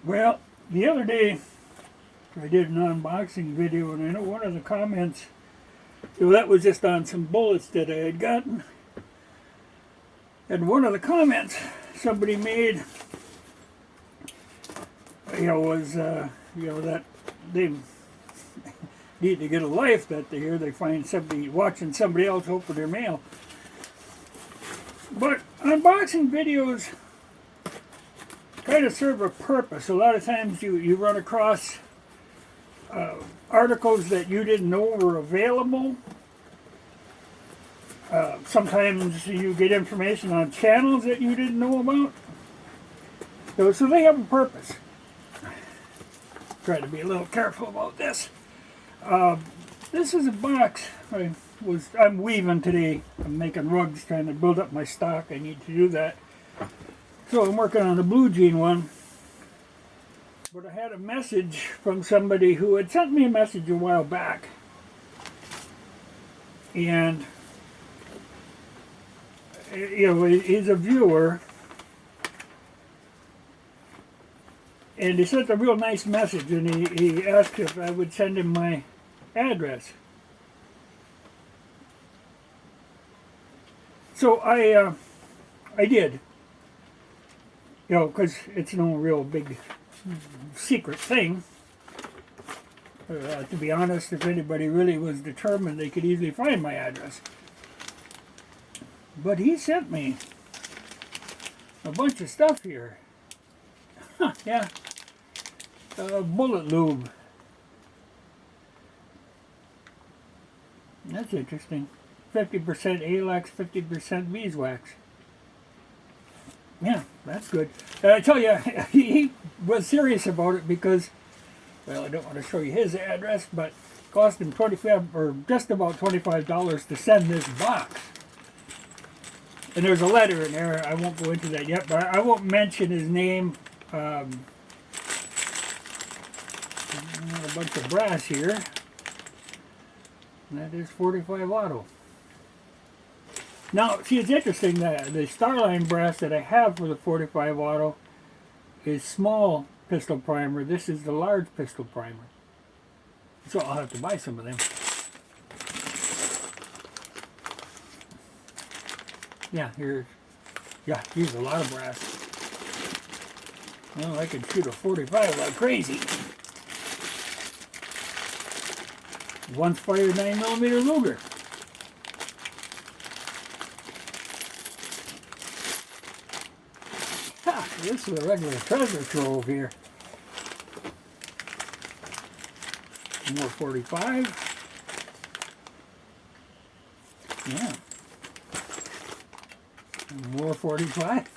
Well, the other day I did an unboxing video, and I know one of the comments, that was just on some bullets that I had gotten. And one of the comments somebody made, was, that they need to get a life, that they find somebody watching somebody else open their mail. But unboxing videos kind of serve a purpose. A lot of times you run across articles that you didn't know were available. Sometimes you get information on channels that you didn't know about. So they have a purpose. Try to be a little careful about this. This is a box. I'm weaving today. I'm making rugs, trying to build up my stock. I need to do that. So I'm working on the blue jean one. But I had a message from somebody who had sent me a message a while back. And, he's a viewer. And he sent a real nice message, and he asked if I would send him my address. So I did. Because it's no real big secret thing. To be honest, if anybody really was determined, they could easily find my address. But he sent me a bunch of stuff here. Huh, yeah. Bullet lube. That's interesting. 50% Alex, 50% beeswax. Yeah, that's good. I tell you, he was serious about it because, well, I don't want to show you his address, but it cost him just about $25 to send this box. And there's a letter in there. I won't go into that yet, but I won't mention his name. A bunch of brass here. And that is 45 auto. Now, see, it's interesting that the Starline brass that I have for the 45 auto is small pistol primer. This is the large pistol primer. So I'll have to buy some of them. Yeah, here's a lot of brass. Well, I could shoot a 45 like crazy. Once fired 9mm Luger. Ha! This is a regular treasure trove here. More 45. Yeah. More 45.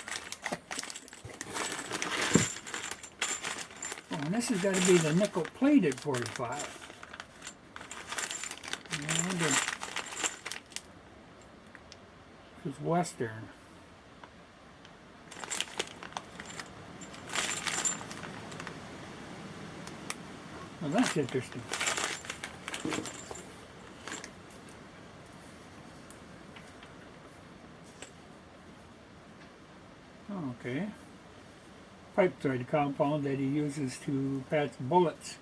Oh, and this has got to be the nickel plated 45. And this is Western. Well, that's interesting. Okay. Pipe thread compound that he uses to patch bullets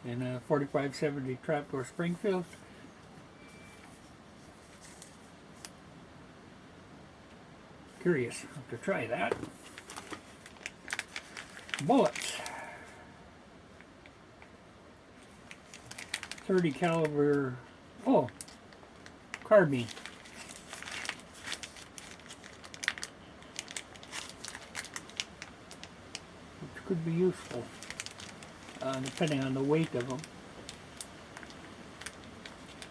in a 4570 trapdoor Springfield. Curious. Have to try that. Bullets. 30 caliber. Oh, carbine. Which could be useful, depending on the weight of them.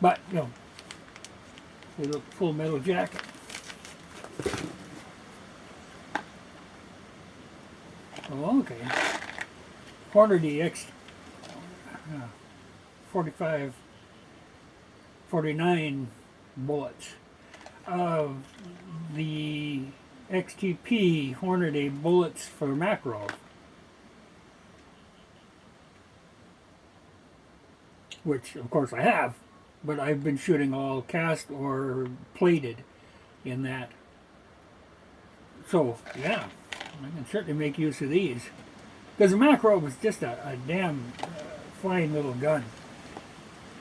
But, they look full metal jacket. Oh, okay. Hornady X 45, 49 bullets. The XTP Hornady bullets for macro. Which, of course, I have. But I've been shooting all cast or plated in that. So, yeah, I can certainly make use of these. Because the macro was just a damn fine little gun.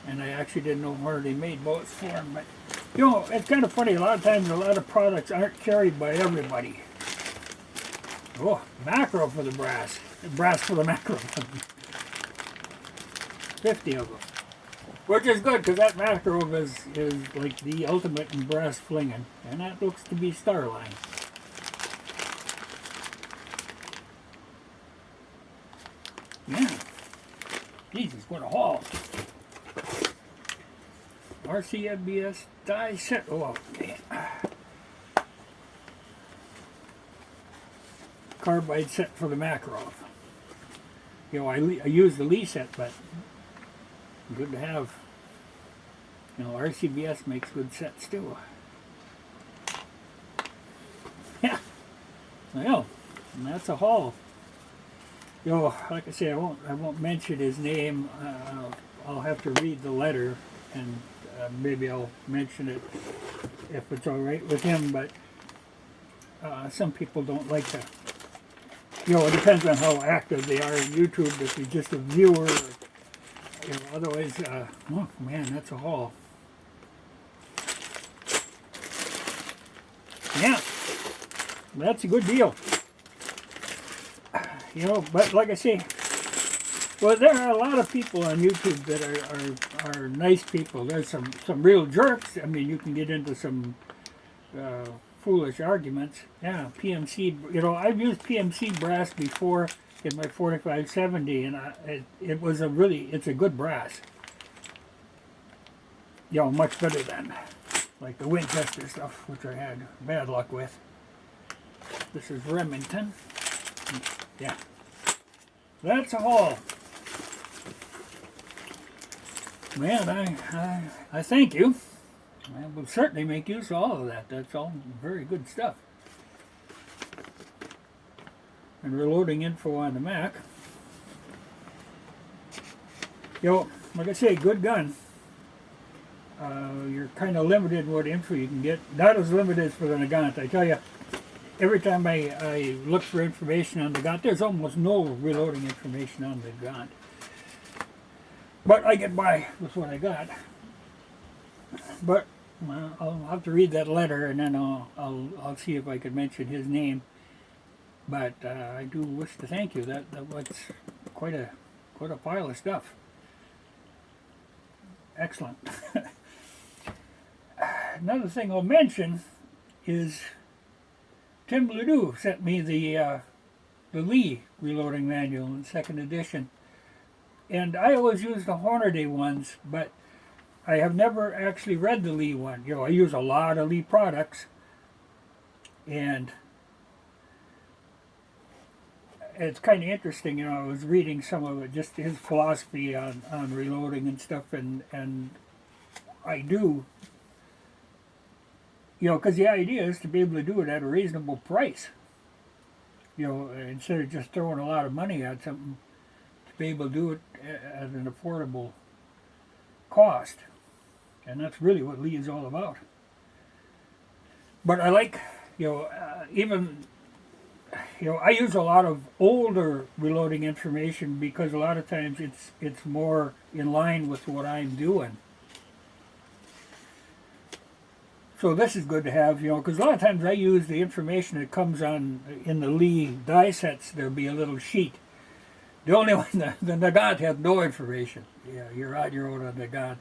And I actually didn't know where they made bullets for them. But, you know, it's kind of funny. A lot of times, a lot of products aren't carried by everybody. Oh, macro for the brass. Brass for the macro. 50 of them. Which is good, because that macro is like the ultimate in brass flinging. And that looks to be Starline. Yeah. Jesus, what a haul. RCFBS die set. Oh, man. Carbide set for the Makarov. You know, I use the Lee set, but good to have. You know, RCBS makes good sets too. Yeah. Well, and that's a haul. You know, like I say, I won't mention his name. I'll have to read the letter, and maybe I'll mention it if it's all right with him. But some people don't like to. You know, it depends on how active they are on YouTube. If you're just a viewer, you know, otherwise, oh man, that's a haul. Yeah, that's a good deal. You know, but like I say, well, there are a lot of people on YouTube that are nice people. There's some real jerks. I mean, you can get into some foolish arguments. Yeah, PMC. You know, I've used PMC brass before in my 4570, and it's a good brass. You know, much better than like the Winchester stuff, which I had bad luck with. This is Remington. Yeah, that's a haul. Man, I thank you. I will certainly make use of all of that. That's all very good stuff. And reloading info on the Mac. You know, like I say, good gun. You're kind of limited in what info you can get. Not as limited as for the Nagant. I tell you, every time I look for information on the Nagant, there's almost no reloading information on the Nagant. But I get by with what I got. But I'll have to read that letter, and then I'll see if I can mention his name. But I do wish to thank you. That was quite a pile of stuff. Excellent. Another thing I'll mention is Tim Ledoux sent me the Lee reloading manual in 2nd edition. And I always use the Hornady ones, but I have never actually read the Lee one. You know, I use a lot of Lee products, and it's kind of interesting. You know, I was reading some of it, just his philosophy on reloading and stuff, and I do. You know, because the idea is to be able to do it at a reasonable price. You know, instead of just throwing a lot of money at something, to be able to do it at an affordable cost. And that's really what Lee is all about. But I like, you know, even, you know, I use a lot of older reloading information because a lot of times it's more in line with what I'm doing. So this is good to have, you know, because a lot of times I use the information that comes on in the Lee die sets. There'll be a little sheet. The only one, the Nagant has no information. Yeah, you're on your own on Nagant.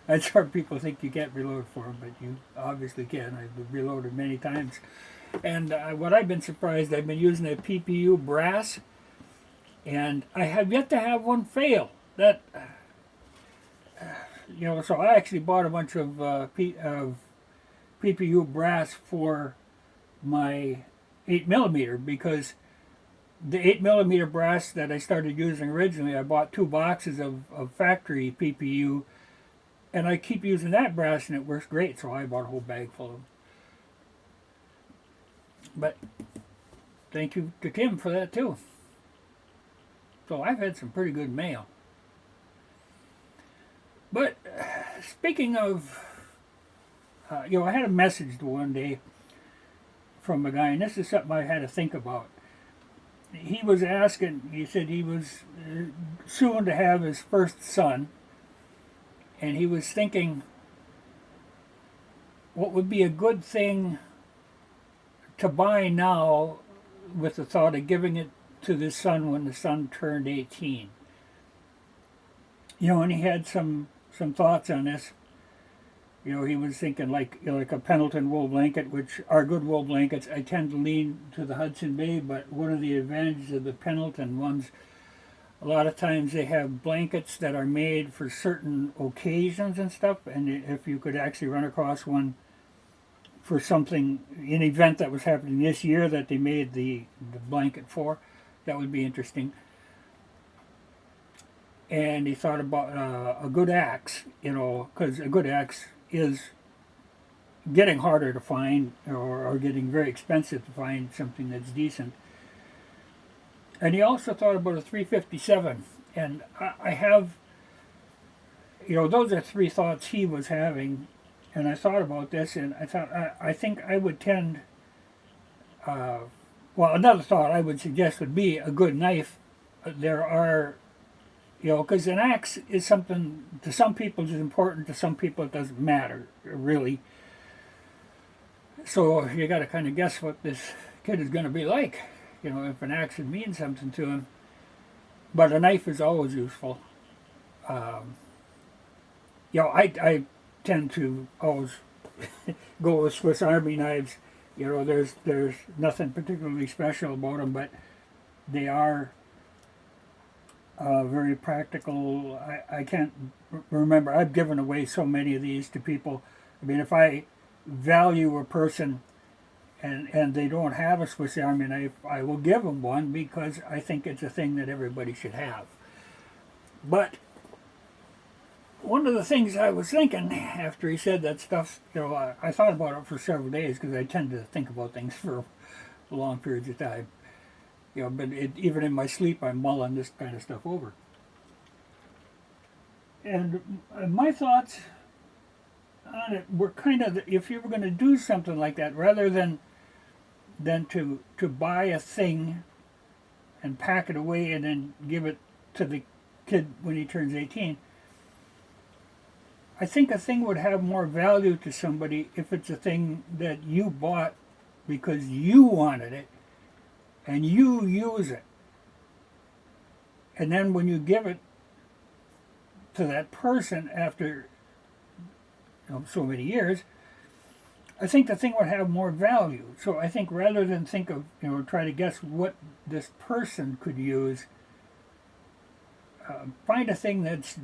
I'm sure people think you can't reload for them, but you obviously can. I've reloaded many times. And what I've been surprised, I've been using a PPU brass, and I have yet to have one fail. That, you know, so I actually bought a bunch of PPU brass for my 8mm because the 8mm brass that I started using originally, I bought 2 boxes of factory PPU, and I keep using that brass and it works great, so I bought a whole bag full of them. But thank you to Tim for that too. So I've had some pretty good mail. But speaking of, you know, I had a message one day from a guy, and this is something I had to think about. he was asking, he said he was soon to have his first son, and he was thinking what would be a good thing to buy now with the thought of giving it to the son when the son turned 18. And he had some thoughts on this. He was thinking like a Pendleton wool blanket, which are good wool blankets. I tend to lean to the Hudson Bay, but one of the advantages of the Pendleton ones, a lot of times they have blankets that are made for certain occasions and stuff, and if you could actually run across one for something, an event that was happening this year that they made the blanket for, that would be interesting. And he thought about a good axe, because a good axe is getting harder to find, or getting very expensive to find something that's decent. And he also thought about a 357. And I have, those are three thoughts he was having. And I thought about this, and I thought, I think I would tend, another thought I would suggest would be a good knife. There are, because an axe is something, to some people it's important, to some people it doesn't matter, really. So you got to kind of guess what this kid is going to be like, if an axe would mean something to him. But a knife is always useful. I tend to always go with Swiss Army knives. There's nothing particularly special about them, but they are very practical. I can't remember. I've given away so many of these to people. I mean, if I value a person and they don't have a Swiss Army knife, I will give them one because I think it's a thing that everybody should have. But one of the things I was thinking after he said that stuff, I thought about it for several days because I tend to think about things for long periods of time. But even in my sleep, I'm mulling this kind of stuff over. And my thoughts on it were kind of, if you were going to do something like that, rather than to buy a thing and pack it away and then give it to the kid when he turns 18, I think a thing would have more value to somebody if it's a thing that you bought because you wanted it and you use it. And then when you give it to that person after so many years, I think the thing would have more value. So I think rather than think of, try to guess what this person could use, find a thing that's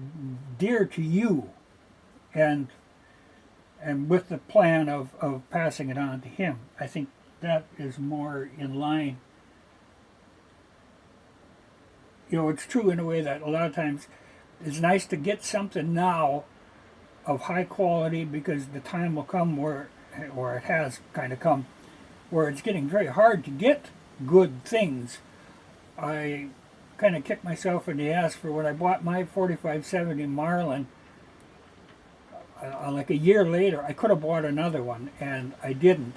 dear to you. And with the plan of passing it on to him. I think that is more in line. It's true in a way that a lot of times it's nice to get something now of high quality because the time will come or it has kind of come, where it's getting very hard to get good things. I kind of kicked myself in the ass for when I bought my 4570 Marlin. Like a year later, I could have bought another one, and I didn't.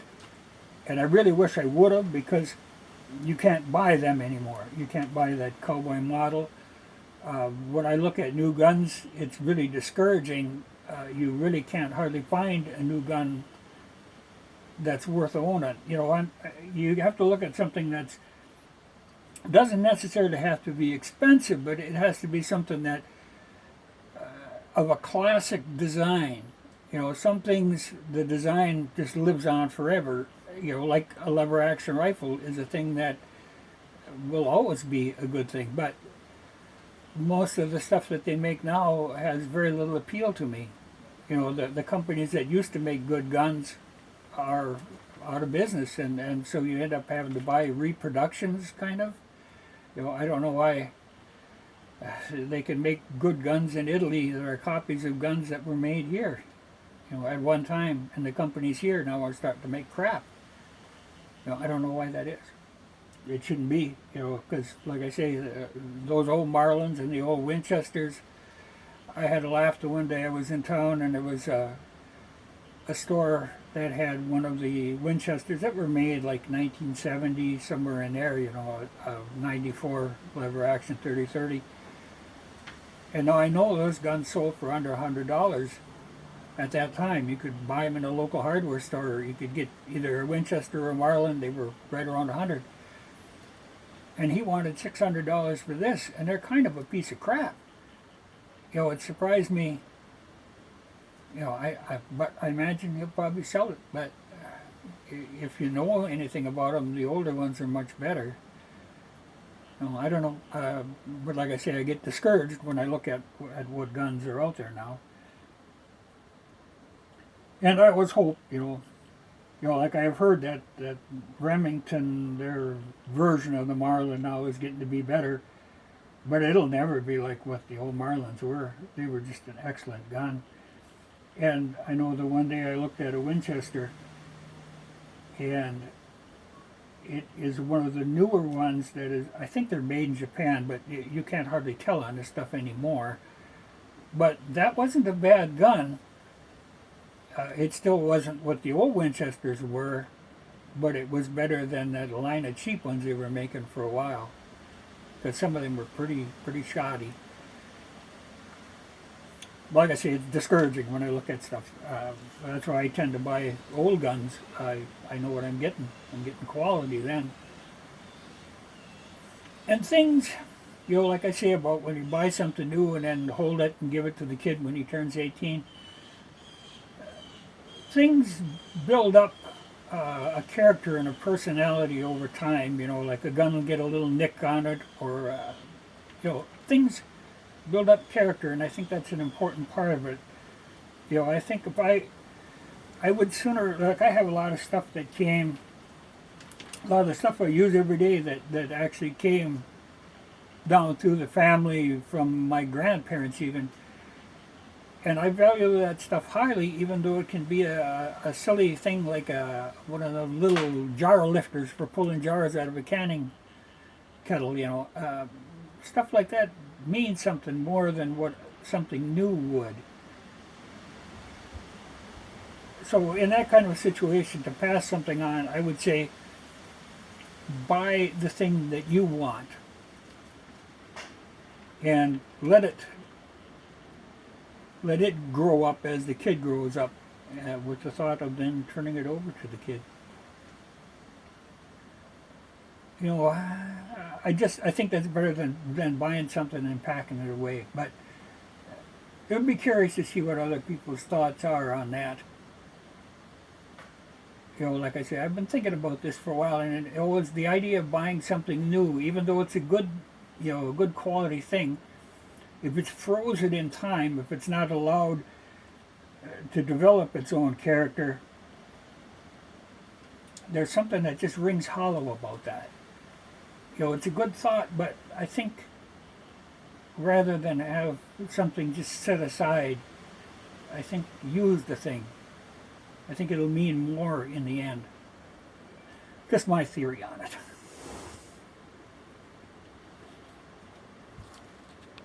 And I really wish I would have, because you can't buy them anymore. You can't buy that cowboy model. When I look at new guns, it's really discouraging. You really can't hardly find a new gun that's worth owning. You have to look at something that's doesn't necessarily have to be expensive, but it has to be something that of a classic design. Some things the design just lives on forever. Like a lever action rifle is a thing that will always be a good thing. But most of the stuff that they make now has very little appeal to me. The companies that used to make good guns are out of business, and so you end up having to buy reproductions, kind of. I don't know why. They can make good guns in Italy that are copies of guns that were made here, at one time, and the companies here now are starting to make crap. I don't know why that is. It shouldn't be, because, like I say, those old Marlins and the old Winchesters. I had a laugh the one day I was in town, and there was a store that had one of the Winchesters that were made like 1970, somewhere in there, you know, a 94 lever action 30-30. And now I know those guns sold for under $100 at that time. You could buy them in a local hardware store, or you could get either a Winchester or a Marlin. They were right around 100. And he wanted $600 for this, and they're kind of a piece of crap. You know, it surprised me. You know, but I imagine he'll probably sell it. But if you know anything about them, the older ones are much better. You know, I don't know, but like I say, I get discouraged when I look at what guns are out there now. And I always hope, like I've heard that Remington, their version of the Marlin now is getting to be better, but it'll never be like what the old Marlins were. They were just an excellent gun. And I know the one day I looked at a Winchester, and it is one of the newer ones that is, I think they're made in Japan, but you can't hardly tell on this stuff anymore. But that wasn't a bad gun. It still wasn't what the old Winchesters were, but it was better than that line of cheap ones they were making for a while. Because some of them were pretty shoddy. Like I say, it's discouraging when I look at stuff. That's why I tend to buy old guns. I know what I'm getting. I'm getting quality then. And things, like I say about when you buy something new and then hold it and give it to the kid when he turns 18, things build up a character and a personality over time. Like a gun will get a little nick on it, or things build up character, and I think that's an important part of it. I think if I would sooner, like I have a lot of stuff that came, a lot of the stuff I use every day that actually came down through the family from my grandparents even. And I value that stuff highly, even though it can be a silly thing like one of the little jar lifters for pulling jars out of a canning kettle, stuff like that means something more than what something new would. So in that kind of a situation, to pass something on, I would say buy the thing that you want and let it grow up as the kid grows up, with the thought of then turning it over to the kid. I think that's better than buying something and packing it away. But it would be curious to see what other people's thoughts are on that. Like I say, I've been thinking about this for a while, and it was the idea of buying something new, even though it's a good quality thing. If it's frozen in time, if it's not allowed to develop its own character, there's something that just rings hollow about that. It's a good thought, but I think rather than have something just set aside, I think use the thing. I think it'll mean more in the end. Just my theory on it.